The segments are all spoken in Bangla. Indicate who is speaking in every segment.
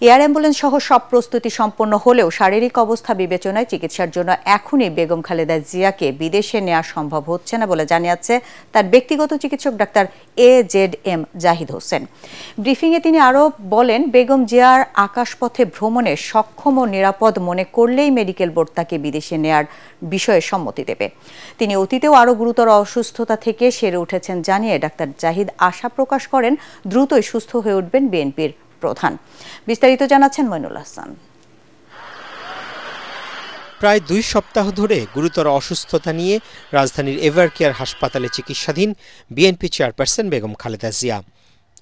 Speaker 1: এয়ার অ্যাম্বুলেন্স সহ সব প্রস্তুতি সম্পন্ন হলেও শারীরিক অবস্থা বিবেচনায় চিকিৎসার জন্য এখনই বেগম খালেদা জিয়াকে বিদেশে নেওয়া সম্ভব হচ্ছে না বলে জানিয়েছে তার ব্যক্তিগত চিকিৎসক ডাক্তার AZM জাহিদ হোসেন। ব্রিফিংয়ে তিনি আরও বলেন, বেগম জিয়ার আকাশপথে ভ্রমণে সক্ষম ও নিরাপদ মনে করলেই মেডিকেল বোর্ড তাকে বিদেশে নেয়ার বিষয়ে সম্মতি দেবে। তিনি অতীতেও আরও গুরুতর অসুস্থতা থেকে সেরে উঠেছেন জানিয়ে ডাক্তার জাহিদ আশা প্রকাশ করেন দ্রুতই সুস্থ হয়ে উঠবেন বিএনপির প্রধান। বিস্তারিত জানাচ্ছেন মইনুল হাসান।
Speaker 2: প্রায় 2 সপ্তাহ ধরে গুরুতর অসুস্থতা নিয়ে রাজধানীর এভারকেয়ার হাসপাতালে চিকিৎসাধীন বিএনপি চেয়ারপারসন বেগম খালেদা জিয়া।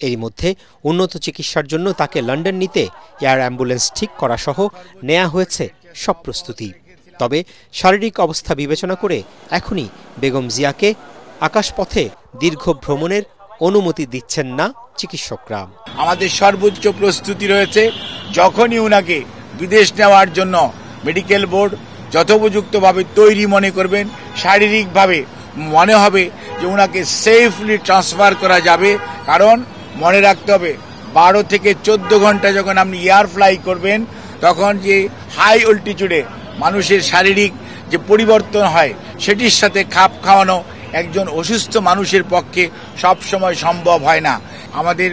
Speaker 2: এরই মধ্যে উন্নত চিকিৎসার জন্য তাকে লন্ডন নিতে এয়ার অ্যাম্বুলেন্স ঠিক করা সহ নেওয়া হয়েছে সব প্রস্তুতি। তবে শারীরিক অবস্থা বিবেচনা করে এখনই বেগম জিয়াকে আকাশপথে দীর্ঘ ভ্রমণের অনুমতি দিচ্ছেন না চিকিৎসকরা।
Speaker 3: আমাদের সর্বোচ্চ প্রস্তুতি রয়েছে, যখনই উনাকে বিদেশ নেওয়ার জন্য মেডিকেল বোর্ড যথোপযুক্তভাবে তৈরি মনে করবেন, শারীরিকভাবে মনে হবে যে উনাকে সেফলি ট্রান্সফার করা যাবে। কারণ মনে রাখতে হবে 12 থেকে 14 ঘন্টা যখন আপনি এয়ার ফ্লাই করবেন, তখন যে হাই অল্টিটিউডে মানুষের শারীরিক যে পরিবর্তন হয় সেটির সাথে খাপ খাওয়ানো একজন অসুস্থ মানুষের পক্ষে সবসময় সম্ভব হয় না। আমাদের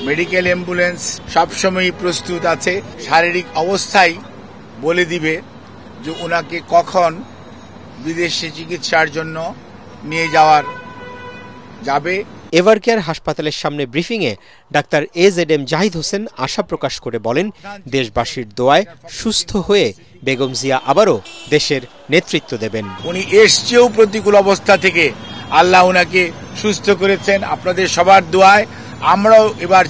Speaker 3: মেডিকেল অ্যাম্বুলেন্স সবসময়ই প্রস্তুত আছে, শারীরিক অবস্থায় বলে দিবে যে ওনাকে কখন বিদেশে চিকিৎসার জন্য নিয়ে যাওয়ার যাবে।
Speaker 2: এভারকেয়ার হাসপাতালের সামনে ব্রিফিংয়ে ডাক্তার AZM জাহিদ হোসেন আশা প্রকাশ করে বলেন, দেশবাসীর দোয়ায় সুস্থ হয়ে বেগম জিয়া আবারও দেশের নেতৃত্ব দেবেন।
Speaker 3: উনি এসছেও প্রতিকূল অবস্থা থেকে, আল্লাহ উনাকে সুস্থ করেছেন আপনাদের সবার দোয়ায়। আমরাও এবার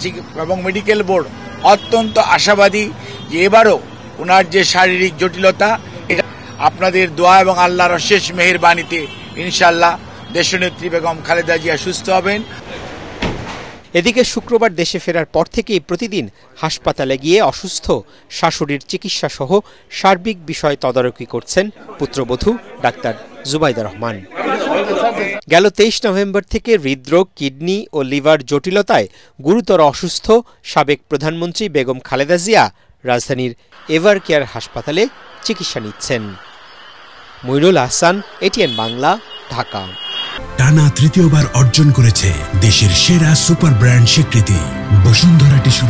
Speaker 3: এবং মেডিকেল বোর্ড অত্যন্ত আশাবাদী যে এবারও ওনার যে শারীরিক জটিলতা, এটা আপনাদের দোয়া এবং আল্লাহর অশেষ মেহেরবানিতে ইনশাআল্লাহ দেশনেত্রী বেগম খালেদা জিয়া সুস্থ হবেন।
Speaker 2: এদিকে শুক্রবার দেশে ফেরার পর থেকেই প্রতিদিন হাসপাতালে গিয়ে অসুস্থ শাশুড়ির চিকিৎসা সহ সার্বিক বিষয় তদারকি করছেন পুত্রবধূ ডাক্তার জুবাইদা রহমান। গেল 23 নভেম্বর থেকে হৃদরোগ, কিডনি ও লিভার জটিলতায় গুরুতর অসুস্থ সাবেক প্রধানমন্ত্রী বেগম খালেদা জিয়া রাজধানীর এভারকেয়ার হাসপাতালে চিকিৎসা নিচ্ছেন। মইনুল হাসান, ATN বাংলা, ঢাকা।
Speaker 4: টানা তৃতীয়বার অর্জন করেছে দেশের সেরা সুপার ব্র্যান্ড স্বীকৃতি বসুন্ধরা টিস্যু।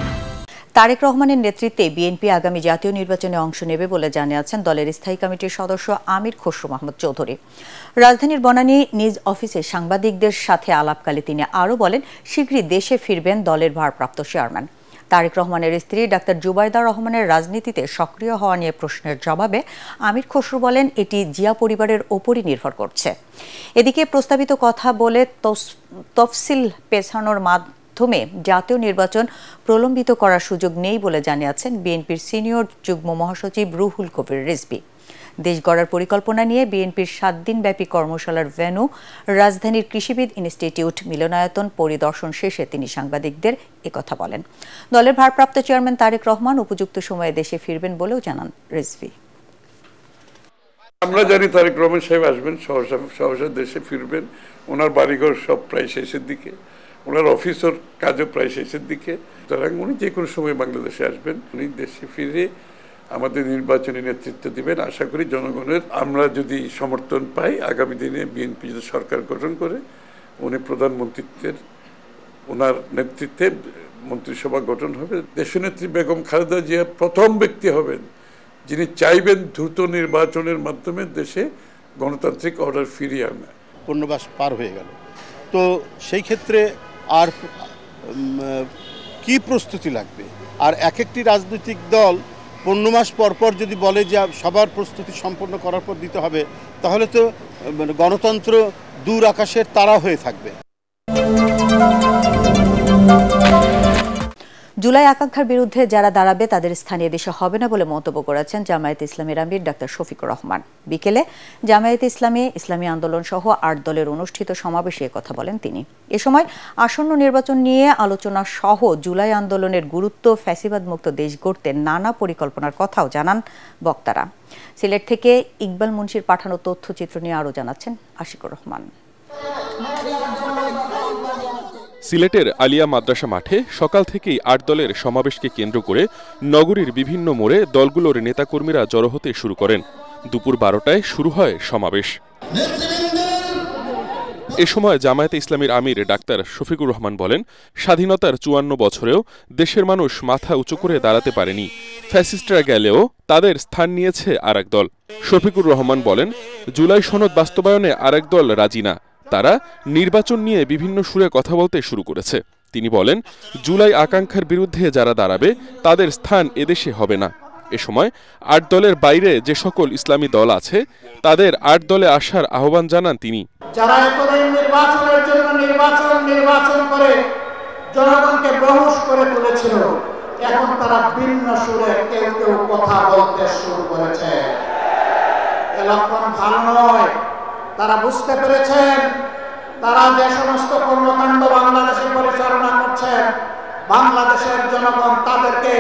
Speaker 1: তারেক রহমানের নেতৃত্বে বিএনপি আগামী জাতীয় নির্বাচনে অংশ নেবে বলে জানিয়েছেন দলের স্থায়ী কমিটির সদস্য আমির খসরু মাহমুদ চৌধুরী। রাজধানীর বনানী নিজ অফিসে সাংবাদিকদের সাথে আলাপকালে তিনি আরও বলেন, শীঘ্রই দেশে ফিরবেন দলের ভারপ্রাপ্ত চেয়ারম্যান। তারেক রহমানের স্ত্রী ডাক্তার জুবাইদা রহমানের রাজনীতিতে সক্রিয় হওয়া নিয়ে প্রশ্নের জবাবে আমির খসরু বলেন, এটি জিয়া পরিবারের ওপরই নির্ভর করছে। এদিকে প্রস্তাবিত কথা বলে তফসিল পেছানোর মাধ্যমে জাতীয় নির্বাচন প্রলম্বিত করার সুযোগ নেই বলে জানিয়েছেন বিএনপির সিনিয়র যুগ্ম মহাসচিব রুহুল কবির রিজভী। দেশ গড়ার পরিকল্পনা নিয়ে বিএনপির 7 দিনব্যাপী কর্মশালার ভেন্যু রাজধানীর কৃষিবিদ ইনস্টিটিউট মিলনায়তন পরিদর্শন শেষে তিনি সাংবাদিকদের একথা বলেন। দলের ভারপ্রাপ্ত চেয়ারম্যান তারেক রহমান উপযুক্ত সময়ে দেশে ফিরবেন বলেও জানান রিজভী।
Speaker 5: আমরা জানি তারেক রহমান সাহেব আসবেন, সহসা দেশে ফিরবেন। ওনার বাড়িঘর সব প্রায় শেষের দিকে, ওনার অফিসের কাজও প্রায় শেষের দিকে। সুতরাং উনি যে কোনো সময় বাংলাদেশে আসবেন। উনি দেশে ফিরে আমাদের নির্বাচনী নেতৃত্ব দিবেন। আশা করি জনগণের আমরা যদি সমর্থন পাই, আগামী দিনে বিএনপি যদি সরকার গঠন করে, উনি প্রধানমন্ত্রীত্বের ওনার নেতৃত্বে মন্ত্রিসভা গঠন হবে। দেশনেত্রী বেগম খালেদা জিয়া প্রথম ব্যক্তি হবেন যিনি চাইবেন দ্রুত নির্বাচনের মাধ্যমে দেশে গণতান্ত্রিক অর্ডার ফিরিয়ে আনা।
Speaker 6: 15 মাস পার হয়ে গেল, তো সেই ক্ষেত্রে আর কি প্রস্তুতি লাগবে? আর এক একটি রাজনৈতিক দল 15 মাস পর পর যদি বলে যে সবার প্রস্তুতি সম্পন্ন করার পর দিতে হবে, তাহলে তো গণতন্ত্র দূর আকাশের তারা হয়ে থাকবে।
Speaker 1: জুলাই আকাঙ্ক্ষার বিরুদ্ধে যারা দাঁড়াবে তাদের স্থানীয় দেশে হবে না বলে মন্তব্য করেছেন জামায়াতে ইসলামীর আমির ডাক্তার শফিকুর রহমান। বিকেলে জামায়াতে ইসলামী আন্দোলন সহ 8 দলের অনুষ্ঠিত সমাবেশে কথা বলেন তিনি। এ সময় আসন্ন নির্বাচন নিয়ে আলোচনা সহ জুলাই আন্দোলনের গুরুত্ব, ফ্যাসিবাদ মুক্ত দেশ গড়তে নানা পরিকল্পনার কথাও জানান বক্তারা। সিলেট থেকে ইকবাল মুন্সির পাঠানো তথ্যচিত্র নিয়ে আরও জানাচ্ছেন আশিকুর রহমান।
Speaker 7: সিলেটের আলিয়া মাদ্রাসা মাঠে সকাল থেকেই ৮ দলের সমাবেশকে কেন্দ্র করে নগরীর বিভিন্ন মোড়ে দলগুলোর নেতাকর্মীরা জড়ো হতে শুরু করেন। দুপুর ১২টায় শুরু হয় সমাবেশ। এ সময় জামায়াতে ইসলামীর আমির ডাক্তার শফিকুর রহমান বলেন, স্বাধীনতার ৫৪ বছরেও দেশের মানুষ মাথা উঁচু করে দাঁড়াতে পারেনি। ফ্যাসিস্টরা গেলেও তাদের স্থান নিয়েছে আরেক দল। শফিকুর রহমান বলেন, জুলাই সনদ বাস্তবায়নে আরেক দল রাজি না। তারা নির্বাচন নিয়ে বিভিন্ন সুরে কথা বলতে শুরু করেছে। তিনি বলেন, জুলাই আকাঙ্ক্ষার বিরুদ্ধে যারা দাঁড়াবে তাদের স্থান এদেশে হবে না। এ সময় ৮ দলের বাইরে যে সকল ইসলামী দল আছে তাদের ৮ দলে আসার আহ্বান জানান তিনি।
Speaker 8: যারা এতদিন নির্বাচনের জন্য নির্বাচন করে জনগণকে বেহুশ করে তুলেছিল, এখন তারা ভিন্ন সুরে কেউ কেউ কথা বলতে শুরু করেছে। এ লক্ষণ ভালো নয়। তারা বুঝতে পেরেছেন তারা যে সমস্ত কর্মকাণ্ড বাংলাদেশে পরিচালনা করছেন, বাংলাদেশের জনগণ তাদেরকে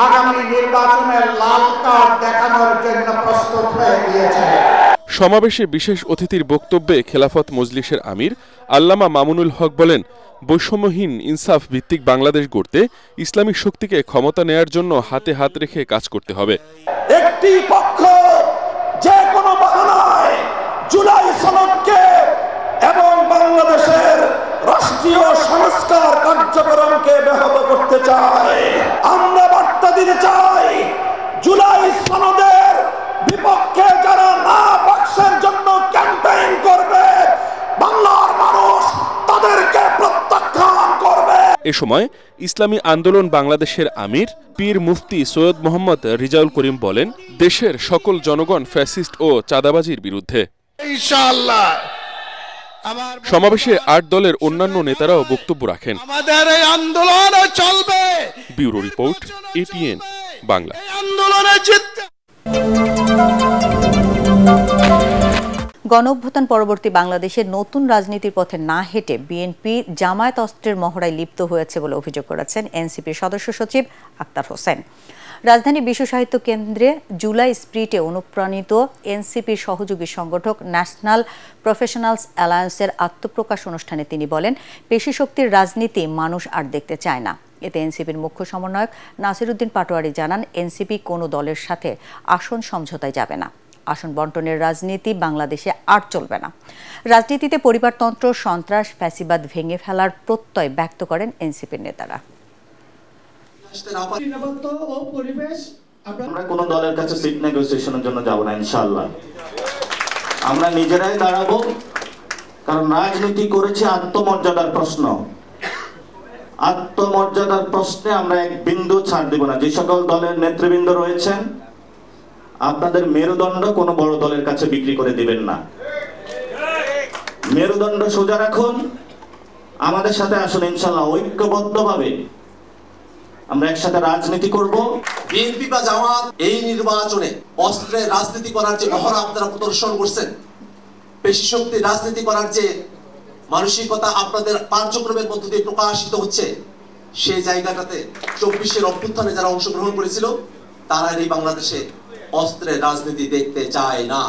Speaker 8: আগামী নির্বাচনের লাল কার্ড দেখানোর জন্য প্রস্তুত হয়ে গিয়েছে।
Speaker 7: সমাবেশে বিশেষ অতিথির বক্তব্যে খেলাফত মজলিসের আমির আল্লামা মামুনুল হক বলেন, বৈষম্যহীন ইনসাফ ভিত্তিক বাংলাদেশ গড়তে ইসলামিক শক্তিকে ক্ষমতা নেয়ার জন্য হাতে হাত রেখে কাজ করতে হবে।
Speaker 9: একটি পক্ষ যে কোনো বাহানায় জুলাই সনদকে এবং বাংলাদেশের রাষ্ট্রীয় সংস্কার কার্যক্রমকে ব্যাহত করতে চায়। আমরা বার্তা দিতে চাই, জুলাই সনদের বিপক্ষে যারা না বাক্সের জন্য ক্যাম্পেইন করবে, বাংলার মানুষ তাদেরকে প্রত্যাখ্যান করবে।
Speaker 7: এ সময় ইসলামী আন্দোলন বাংলাদেশের আমির পীর মুফতি সৈয়দ মোহাম্মদ রিজাউল করিম বলেন, দেশের সকল জনগণ ফ্যাসিস্ট ও চাঁদাবাজির বিরুদ্ধে।
Speaker 9: ইনশাআল্লাহ
Speaker 7: সমাবেশে ৮ দলের অন্যান্য নেতারাও বক্তব্য রাখেন।
Speaker 9: আমাদের এই আন্দোলন চলবে।
Speaker 7: Bureau report, ATN Bangla.
Speaker 9: আন্দোলনে জিততে
Speaker 1: গণঅভ্যুত্থান পরবর্তী বাংলাদেশের নতুন রাজনীতির পথে না হেঁটে বিএনপি জামায়াত অস্ত্রের মহড়ায় লিপ্ত হয়েছে বলে অভিযোগ করেছেন এনসিপির সদস্য সচিব আক্তার হোসেন। রাজধানী বিশ্ব সাহিত্য কেন্দ্রে জুলাই স্প্রিটে অনুপ্রাণিত এনসিপির সহযোগী সংগঠক ন্যাশনাল প্রফেশনালস অ্যালায়েন্সের আত্মপ্রকাশ অনুষ্ঠানে তিনি বলেন, পেশিশক্তির রাজনীতি মানুষ আর দেখতে চায় না। এতে এনসিপির মুখ্য সমন্বয়ক নাসিরউদ্দিন পাটোয়ারি জানান, এনসিপি কোনো দলের সাথে আসন সমঝোতায় যাবে না। আসন বন্টনের রাজনীতি বাংলাদেশে আর চলবে না। রাজনীতিতে পরিবারতন্ত্র, সন্ত্রাস, ফ্যাসিবাদ ভেঙে ফেলার প্রত্যয় ব্যক্ত করেন এনসিপির নেতারা।
Speaker 10: আমরা কোন দলের কাছে সিট নেগোসিয়েশনের জন্য যাব না ইনশাআল্লাহ। আমরা নিজেরাই দাঁড়াবো, কারণ রাজনীতি করেছে আত্মমর্যাদার প্রশ্ন। আত্মমর্যাদার প্রশ্নে আমরা এক বিন্দু ছাড় দেব না। যে সকল দলের নেতৃবৃন্দ রয়েছেন, আপনাদের মেরুদণ্ড কোনো বড় দলের কাছে বিক্রি করে দিবেন না। মেরুদণ্ড সোজা রাখুন, আমাদের সাথে আসুন, ইনশাআল্লাহ ঐক্যবদ্ধভাবে আমরা একসাথে রাজনীতি করব।
Speaker 11: বিএনপি বা জামাত এই নির্বাচনে অস্ত্রের রাজনীতি করার যে মহড়া আপনারা প্রদর্শন করছেন, পেশিশক্তির রাজনীতি করার যে মানসিকতা আপনাদের কার্যক্রমের মধ্য দিয়ে প্রকাশিত হচ্ছে, সেই জায়গাটাতে ২৪-এর অভ্যুত্থানে যারা অংশগ্রহণ করেছিল তারা এই বাংলাদেশে অস্ত্রের রাজনীতি দেখতে চায় না।